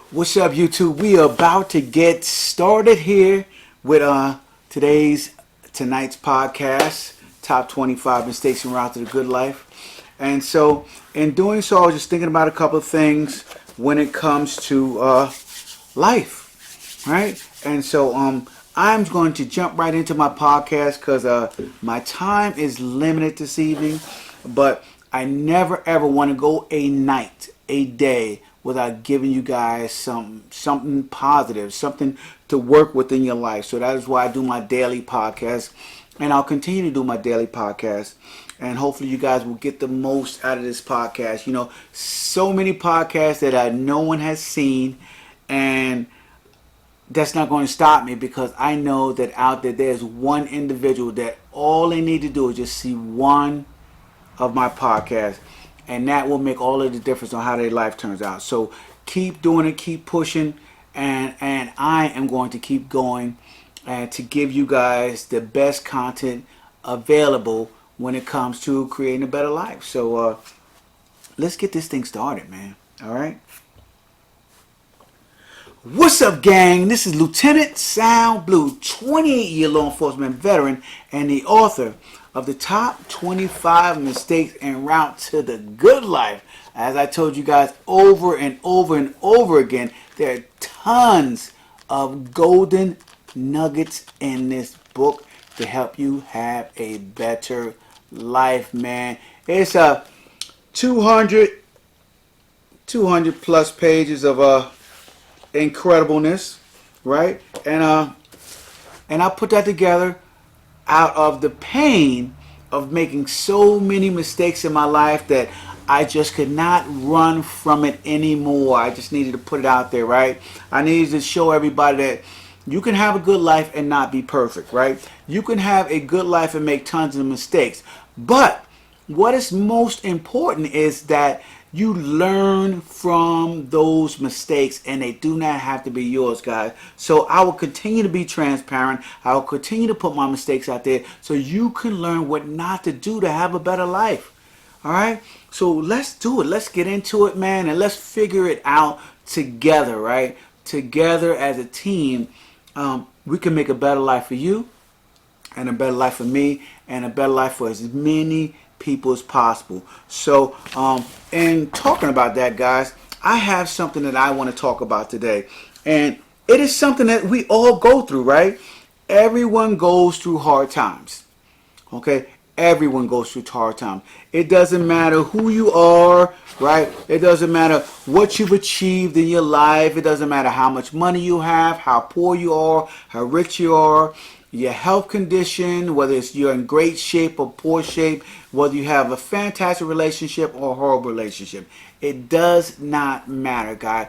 What's up, YouTube? We are about to get started here with tonight's podcast, top 25 mistakes en route to the good life. And so, in doing so, I was just thinking about a couple of things when it comes to life, right? And so, I'm going to jump right into my podcast because my time is limited this evening, but I never ever want to go a day without giving you guys something positive, something to work with in your life. So that is why I do my daily podcast, and I'll continue to do my daily podcast. And hopefully you guys will get the most out of this podcast. You know, so many podcasts that no one has seen, and that's not going to stop me because I know that out there's one individual that all they need to do is just see one of my podcasts, and that will make all of the difference on how their life turns out. So keep doing it, keep pushing, and I am going to keep going to give you guys the best content available when it comes to creating a better life. So let's get this thing started, man. All right. What's up, gang? This is Lieutenant Sound Blue, 28-year law enforcement veteran and the author of the top 25 mistakes en route to the good life. As I told you guys over and over and over again, there are tons of golden nuggets in this book to help you have a better life, man. It's 200 plus pages of incredibleness, right? And I put that together out of the pain of making so many mistakes in my life that I just could not run from it anymore. I just needed to put it out there, right? I needed to show everybody that you can have a good life and not be perfect, right? You can have a good life and make tons of mistakes. But what is most important is that you learn from those mistakes, and they do not have to be yours, guys. So I will continue to be transparent. I will continue to put my mistakes out there so you can learn what not to do to have a better life. All right? So let's do it. Let's get into it, man, and let's figure it out together, right? Together as a team, we can make a better life for you, and a better life for me, and a better life for as many people as possible. So in talking about that, guys, I have something that I want to talk about today, and it is something that we all go through, right? Everyone goes through hard times. Okay, everyone goes through hard times. It doesn't matter who you are, right? It doesn't matter what you've achieved in your life. It doesn't matter how much money you have, how poor you are, how rich you are, your health condition, whether it's you're in great shape or poor shape, whether you have a fantastic relationship or a horrible relationship. It does not matter, guys.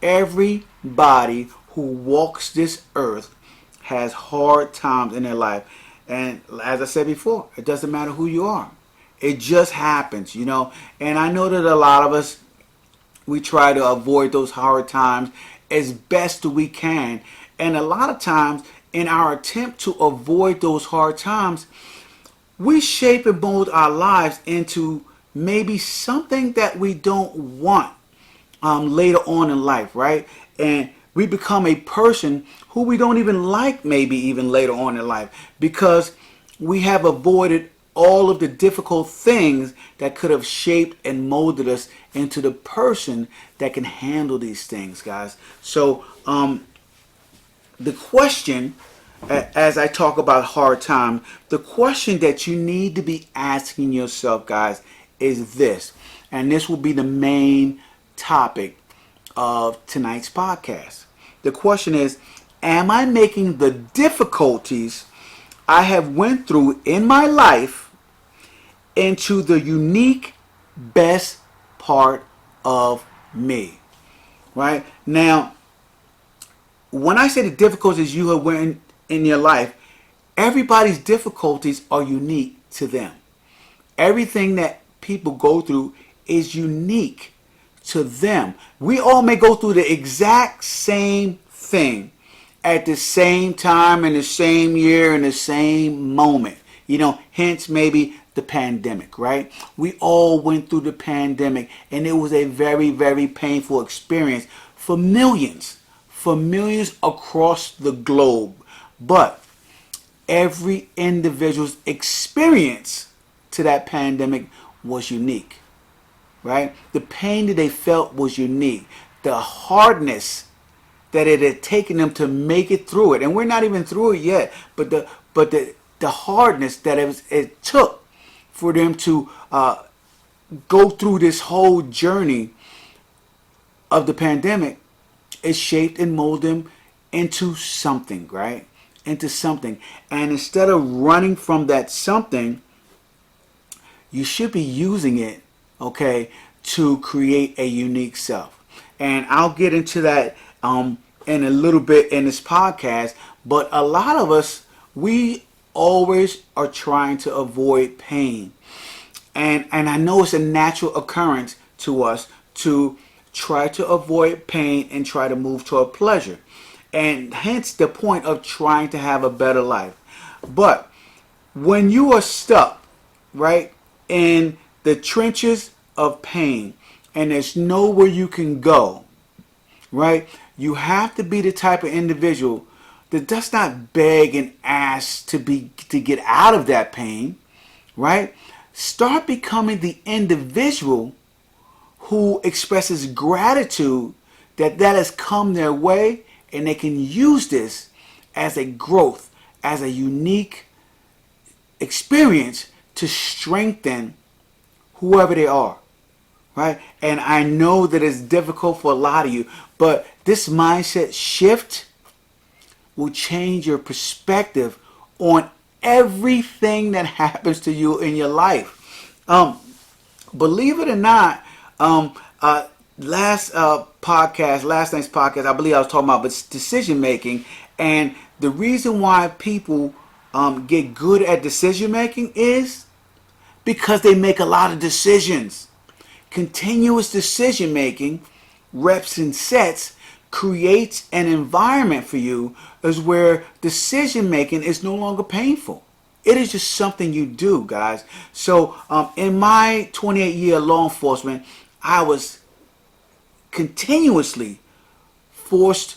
Everybody who walks this earth has hard times in their life. And as I said before, it doesn't matter who you are. It just happens, you know. And I know that a lot of us, we try to avoid those hard times as best we can. And a lot of times, in our attempt to avoid those hard times, we shape and mold our lives into maybe something that we don't want later on in life, right? And we become a person who we don't even like maybe even later on in life because we have avoided all of the difficult things that could have shaped and molded us into the person that can handle these things, guys. So the question, as I talk about hard time, the question that you need to be asking yourself, guys, is this. And this will be the main topic of tonight's podcast. The question is, am I making the difficulties I have went through in my life into the unique best part of me? Right? Now, when I say the difficulties you have went in your life, everybody's difficulties are unique to them. Everything that people go through is unique to them. We all may go through the exact same thing at the same time, in the same year, in the same moment. You know, hence maybe the pandemic, right? We all went through the pandemic, and it was a very, very painful experience for millions across the globe. But every individual's experience to that pandemic was unique, right? The pain that they felt was unique. The hardness that it had taken them to make it through it, and we're not even through it yet. But the hardness that it took for them to go through this whole journey of the pandemic, it shaped and molded them into something, right? Into something. And instead of running from that something, you should be using it, okay, to create a unique self. And I'll get into that in a little bit in this podcast. But a lot of us, we always are trying to avoid pain. And I know it's a natural occurrence to us to try to avoid pain and try to move toward pleasure. And hence the point of trying to have a better life. But when you are stuck, right, in the trenches of pain and there's nowhere you can go, right, you have to be the type of individual that does not beg and ask to get out of that pain, right? Start becoming the individual who expresses gratitude that has come their way, and they can use this as a growth, as a unique experience to strengthen whoever they are, right? And I know that it's difficult for a lot of you, but this mindset shift will change your perspective on everything that happens to you in your life. Believe it or not, last night's podcast, I believe I was talking about decision making, and the reason why people get good at decision making is because they make a lot of decisions. Continuous decision making, reps and sets, creates an environment for you is where decision making is no longer painful. It is just something you do, guys. So in my 28-year law enforcement, I was continuously forced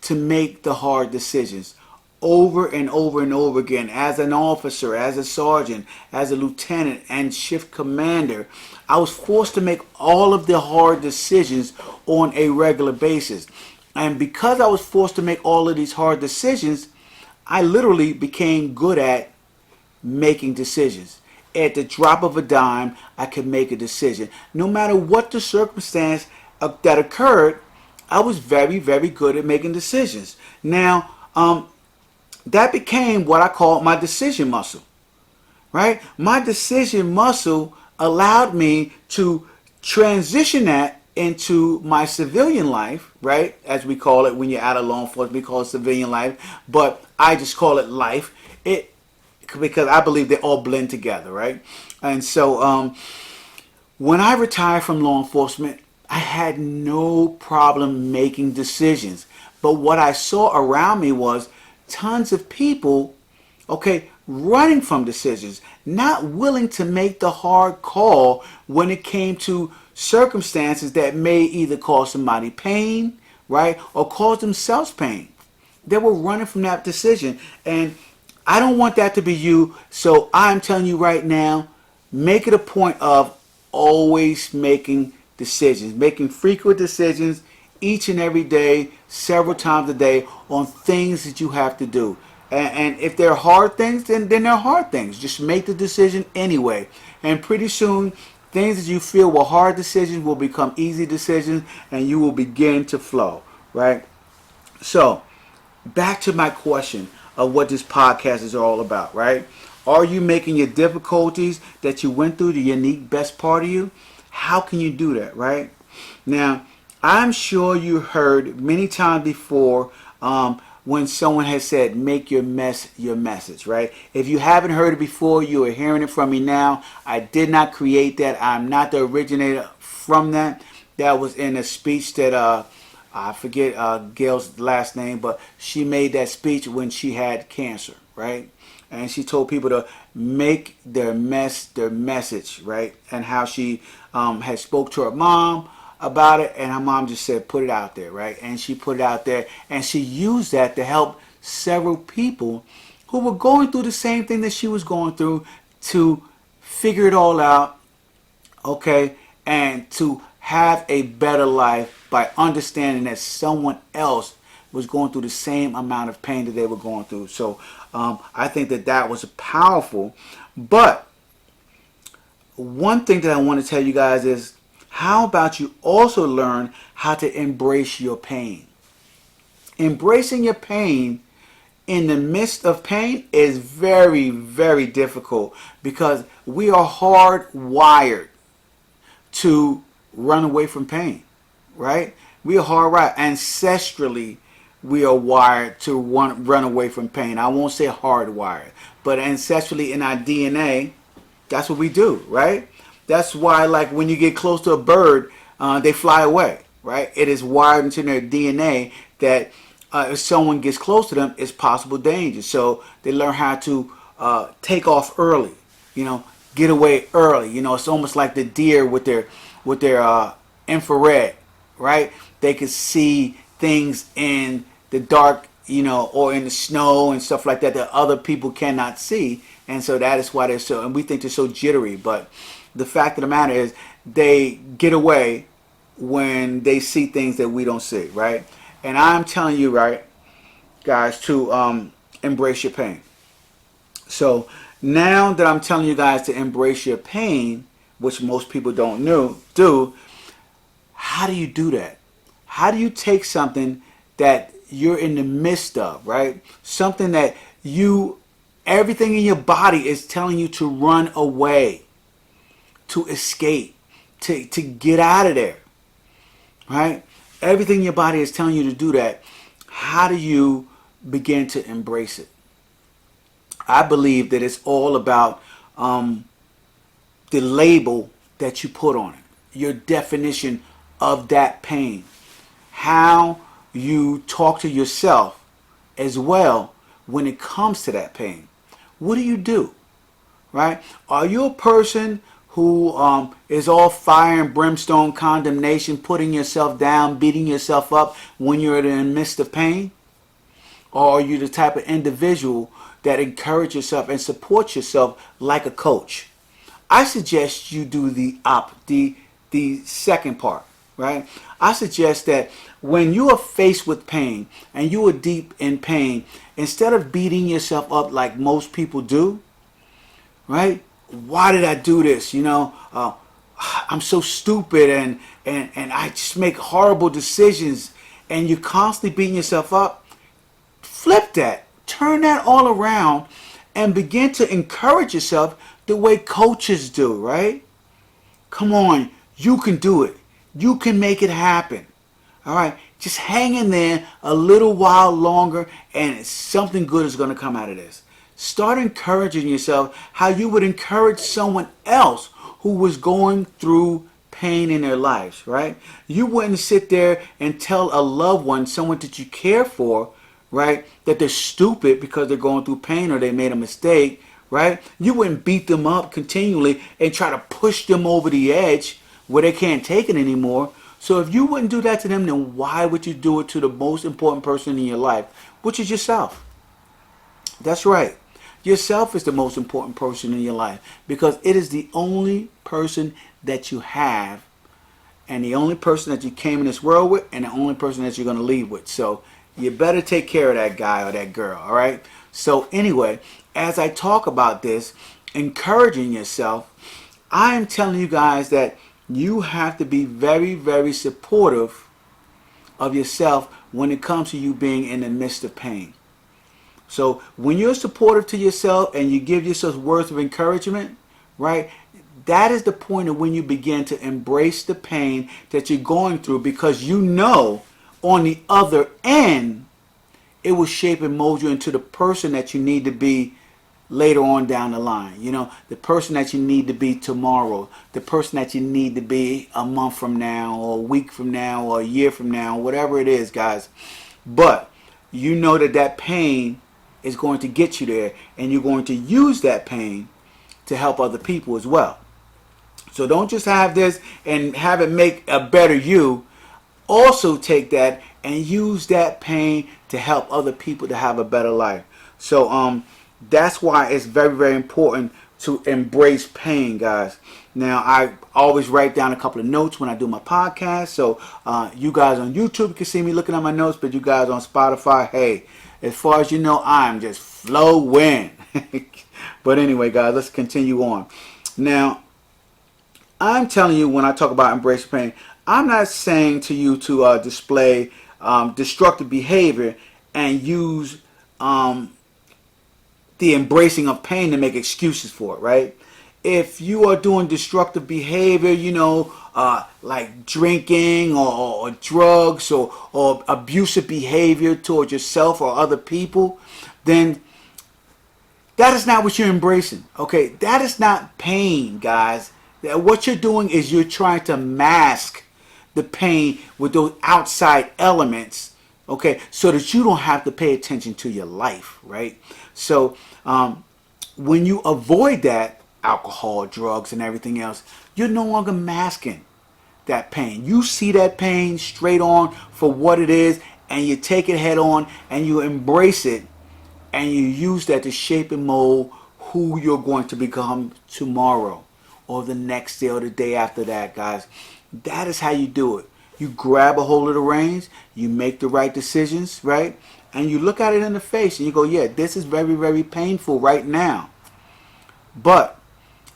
to make the hard decisions over and over and over again. As an officer, as a sergeant, as a lieutenant, and shift commander, I was forced to make all of the hard decisions on a regular basis. And because I was forced to make all of these hard decisions, I literally became good at making decisions. At the drop of a dime, I could make a decision. No matter what the circumstance that occurred, I was very, very good at making decisions. Now, that became what I call my decision muscle, right? My decision muscle allowed me to transition that into my civilian life, right? As we call it when you're out of law enforcement, we call it civilian life, but I just call it life. Because I believe they all blend together, right? And so when I retired from law enforcement, I had no problem making decisions. But what I saw around me was tons of people, okay, running from decisions, not willing to make the hard call when it came to circumstances that may either cause somebody pain, right, or cause themselves pain. They were running from that decision. And I don't want that to be you, so I'm telling you right now, make it a point of always making decisions, making frequent decisions each and every day, several times a day, on things that you have to do. And if they're hard things, then they're hard things. Just make the decision anyway. And pretty soon, things that you feel were hard decisions will become easy decisions, and you will begin to flow, right? So, back to my question of what this podcast is all about, right? Are you making your difficulties that you went through the unique best part of you? How can you do that, right? Now, I'm sure you heard many times before when someone has said, make your mess your message, right? If you haven't heard it before, you are hearing it from me now. I did not create that. I'm not the originator from that. That was in a speech that I forget Gail's last name, but she made that speech when she had cancer, right? And she told people to make their mess their message, right? And how she had spoke to her mom, about it, and her mom just said, put it out there, right? And she put it out there, and she used that to help several people who were going through the same thing that she was going through to figure it all out, okay, and to have a better life by understanding that someone else was going through the same amount of pain that they were going through. So I think that that was powerful. But one thing that I want to tell you guys is, how about you also learn how to embrace your pain? Embracing your pain in the midst of pain is very, very difficult, because we are hardwired to run away from pain, right? We are hardwired. Ancestrally, we are wired to run away from pain. I won't say hardwired, but ancestrally in our DNA, that's what we do, right? That's why, like, when you get close to a bird, they fly away, right? It is wired into their DNA that if someone gets close to them, it's possible danger. So they learn how to take off early, get away early. It's almost like the deer with their infrared, right? They can see things in the dark, or in the snow and stuff like that that other people cannot see. And so that is why and we think they're so jittery. But the fact of the matter is, they get away when they see things that we don't see, right? And I'm telling you, right, guys, to embrace your pain. So now that I'm telling you guys to embrace your pain, which most people don't do, how do you do that? How do you take something that you're in the midst of, right? Something that everything in your body is telling you to run away, to escape, to get out of there, right? Everything in your body is telling you to do that. How do you begin to embrace it? I believe that it's all about the label that you put on it, your definition of that pain, how you talk to yourself as well when it comes to that pain. What do? Right? Are you a person who is all fire and brimstone, condemnation, putting yourself down, beating yourself up when you're in the midst of pain? Or are you the type of individual that encourages yourself and supports yourself like a coach? I suggest you do the second part, right? I suggest that when you are faced with pain and you are deep in pain, instead of beating yourself up like most people do, right? Why did I do this? I'm so stupid and I just make horrible decisions, and you're constantly beating yourself up. Flip that. Turn that all around and begin to encourage yourself the way coaches do, right? Come on, you can do it. You can make it happen. All right, just hang in there a little while longer, and something good is going to come out of this. Start encouraging yourself how you would encourage someone else who was going through pain in their lives, right? You wouldn't sit there and tell a loved one, someone that you care for, right, that they're stupid because they're going through pain or they made a mistake, right? You wouldn't beat them up continually and try to push them over the edge where they can't take it anymore. So if you wouldn't do that to them, then why would you do it to the most important person in your life, which is yourself? That's right. Yourself is the most important person in your life, because it is the only person that you have, and the only person that you came in this world with, and the only person that you're going to leave with. So you better take care of that guy or that girl, all right? So anyway, as I talk about this, encouraging yourself, I am telling you guys that you have to be very, very supportive of yourself when it comes to you being in the midst of pain. So when you're supportive to yourself and you give yourself words of encouragement, right, that is the point of when you begin to embrace the pain that you're going through, because you know on the other end it will shape and mold you into the person that you need to be later on down the line. The person that you need to be tomorrow, the person that you need to be a month from now or a week from now or a year from now, whatever it is, guys. But you know that pain is going to get you there, and you're going to use that pain to help other people as well. So don't just have this and have it make a better you. Also take that and use that pain to help other people to have a better life. So that's why it's very, very important to embrace pain, guys. Now, I always write down a couple of notes when I do my podcast. So you guys on YouTube can see me looking at my notes, but you guys on Spotify, hey, as far as you know, I'm just flowing. But anyway, guys, let's continue on. Now, I'm telling you, when I talk about embrace pain, I'm not saying to you to display destructive behavior and use the embracing of pain to make excuses for it, right? If you are doing destructive behavior, like drinking or drugs or abusive behavior towards yourself or other people, then that is not what you're embracing. Okay, that is not pain, guys. What you're doing is you're trying to mask the pain with those outside elements, okay, so that you don't have to pay attention to your life, right? So when you avoid that, alcohol, drugs, and everything else, you're no longer masking that pain. You see that pain straight on for what it is, and you take it head on, and you embrace it, and you use that to shape and mold who you're going to become tomorrow or the next day or the day after that, guys. That is how you do it. You grab a hold of the reins, you make the right decisions, right? And you look at it in the face and you go, yeah, this is very, very painful right now. But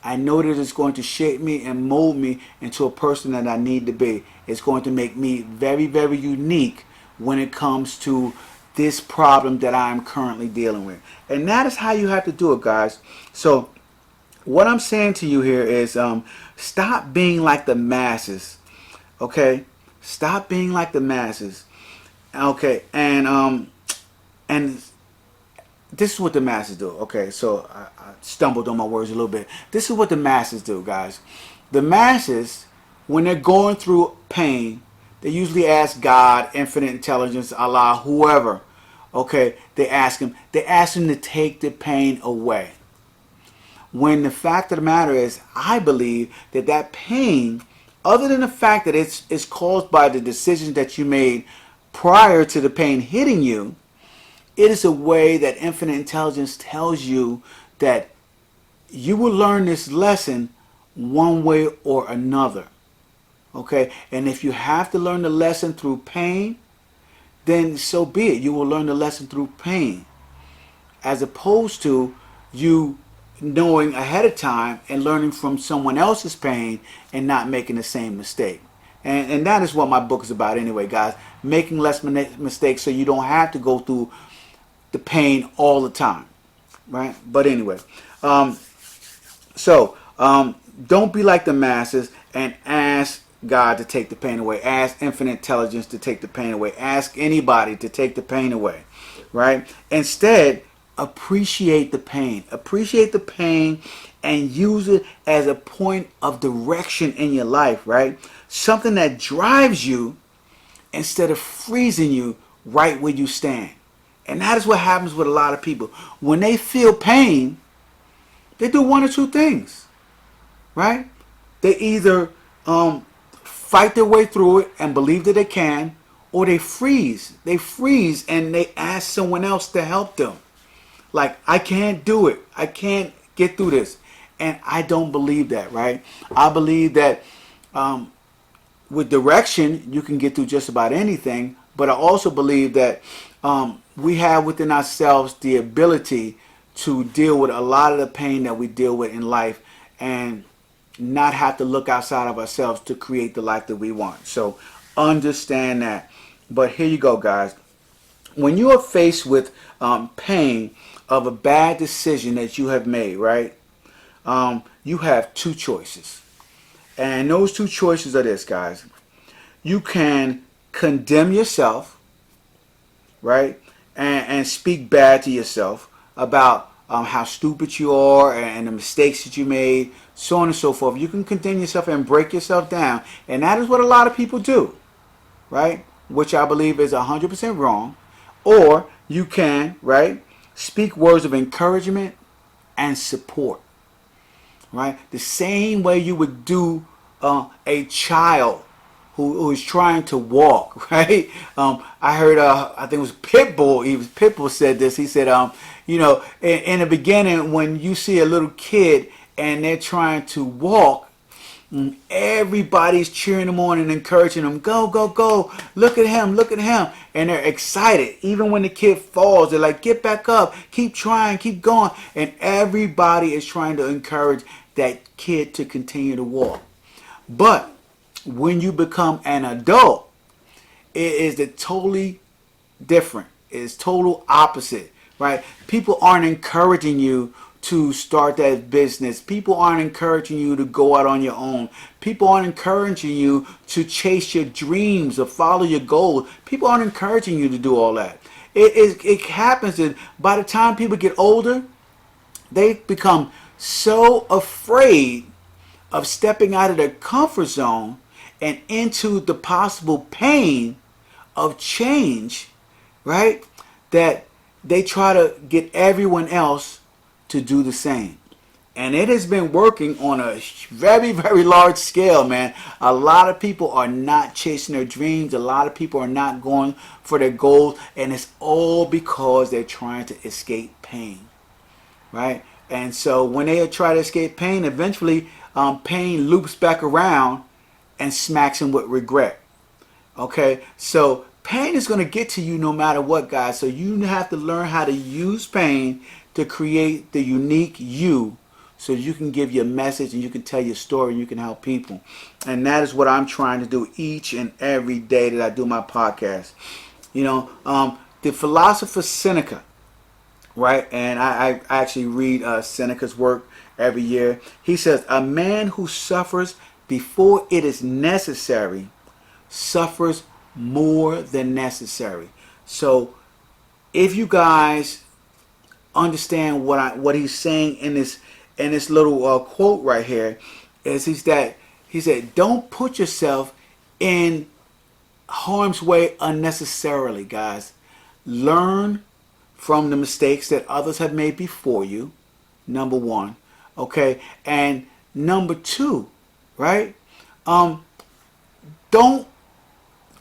I know that it's going to shape me and mold me into a person that I need to be. It's going to make me very, very unique when it comes to this problem that I'm currently dealing with. And that is how you have to do it, guys. So what I'm saying to you here is stop being like the masses. Okay? Stop being like the masses. Okay, and this is what the masses do. Okay, so I stumbled on my words a little bit. This is what the masses do, guys. The masses, when they're going through pain, they usually ask God, infinite intelligence, Allah, whoever. Okay, they ask him to take the pain away. When the fact of the matter is, I believe that that pain, other than the fact that it's caused by the decisions that you made prior to the pain hitting you, it is a way that infinite intelligence tells you that you will learn this lesson one way or another. Okay? And if you have to learn the lesson through pain, then so be it. You will learn the lesson through pain. As opposed to you knowing ahead of time and learning from someone else's pain and not making the same mistake. And that is what my book is about anyway, guys. Making less mistakes so you don't have to go through the pain all the time. Right? But anyway. Don't be like the masses and ask God to take the pain away. Ask infinite intelligence to take the pain away. Ask anybody to take the pain away. Right? Instead, appreciate the pain. Appreciate the pain and use it as a point of direction in your life, right? Something that drives you instead of freezing you right where you stand. And that is what happens with a lot of people. When they feel pain, they do one or two things, right? They either fight their way through it and believe that they can, or they freeze. They freeze and they ask someone else to help them. Like, I can't do it. I can't get through this. And I don't believe that, right? I believe that with direction, you can get through just about anything. But I also believe that we have within ourselves the ability to deal with a lot of the pain that we deal with in life and not have to look outside of ourselves to create the life that we want. So understand that. But here you go, guys. When you are faced with pain of a bad decision that you have made, right? You have two choices. And those two choices are this, guys. You can condemn yourself, right? And speak bad to yourself about how stupid you are and the mistakes that you made, so on and so forth. You can condemn yourself and break yourself down. And that is what a lot of people do, right? Which I believe is 100% wrong. Or you can, right, speak words of encouragement and support. right? The same way you would do a child who is trying to walk, right? I heard, I think it was Pitbull. Pitbull said this. He said, in the beginning, when you see a little kid and they're trying to walk, everybody's cheering them on and encouraging them. Go, go, go. Look at him. Look at him. And they're excited. Even when the kid falls, they're like, get back up. Keep trying. Keep going. And everybody is trying to encourage that kid to continue to walk. But when you become an adult, it is the totally different. It's total opposite, right? People aren't encouraging you to start that business. People aren't encouraging you to go out on your own. People aren't encouraging you to chase your dreams or follow your goals. People aren't encouraging you to do all that. It happens that by the time people get older, they become so afraid of stepping out of their comfort zone and into the possible pain of change, right? That they try to get everyone else to do the same. And it has been working on a very, very large scale, man. A lot of people are not chasing their dreams. A lot of people are not going for their goals. And it's all because they're trying to escape pain, right? And so when they try to escape pain, eventually pain loops back around and smacks them with regret. Okay? So pain is going to get to you no matter what, guys. So you have to learn how to use pain to create the unique you, so you can give your message and you can tell your story and you can help people. And that is what I'm trying to do each and every day that I do my podcast. The Philosopher Seneca, right? And I actually read Seneca's work every year. He says, a man who suffers before it is necessary suffers more than necessary. So if you guys understand what he's saying in this little quote right here, is he said, don't put yourself in harm's way unnecessarily, guys. Learn from the mistakes that others have made before you, number one. Okay, and number two, right? Don't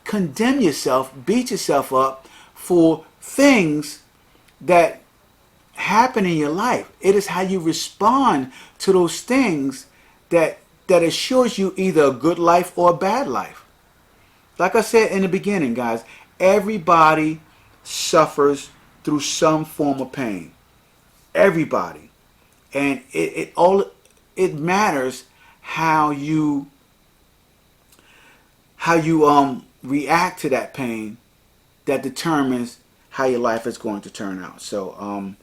condemn yourself, beat yourself up for things that happen in your life. It is how you respond to those things that assures you either a good life or a bad life. Like I said in the beginning, guys, everybody suffers through some form of pain. Everybody. And it matters how you react to that pain that determines how your life is going to turn out. So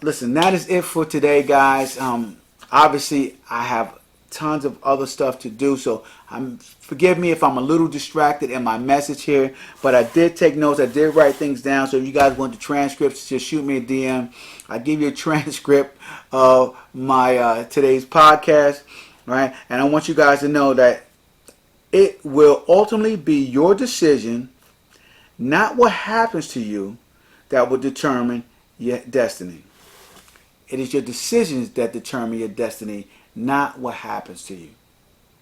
listen, that is it for today, guys. Obviously I have tons of other stuff to do, so forgive me if I'm a little distracted in my message here, but I did take notes. I did write things down, so if you guys want the transcripts, just shoot me a DM. I'll give you a transcript of my today's podcast, right? And I want you guys to know that it will ultimately be your decision, not what happens to you, that will determine your destiny. It is your decisions that determine your destiny, not what happens to you.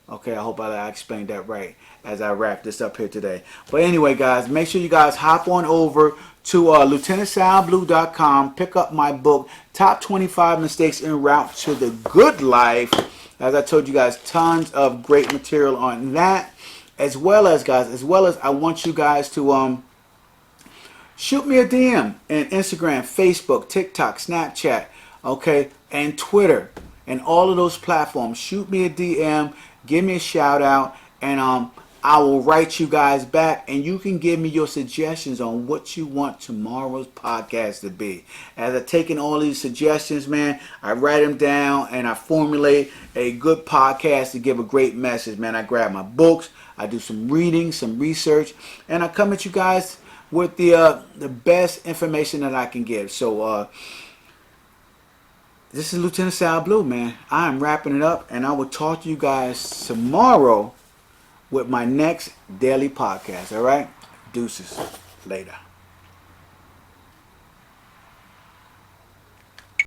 Okay, I hope I explained that right as I wrap this up here today. But anyway, guys, make sure you guys hop on over to lieutenantsoundblue.com. Pick up my book, Top 25 Mistakes en Route to the Good Life. As I told you guys, tons of great material on that. As well as I want you guys to shoot me a DM on Instagram, Facebook, TikTok, Snapchat, okay, and Twitter, and all of those platforms. Shoot me a DM, give me a shout out, and I will write you guys back, and you can give me your suggestions on what you want tomorrow's podcast to be. As I've taken all these suggestions, man, I write them down and I formulate a good podcast to give a great message, man. I grab my books, I do some reading, some research, and I come at you guys with the best information that I can give. So this is Lieutenant Sal Blue, man. I am wrapping it up, and I will talk to you guys tomorrow with my next daily podcast. All right? Deuces. Later.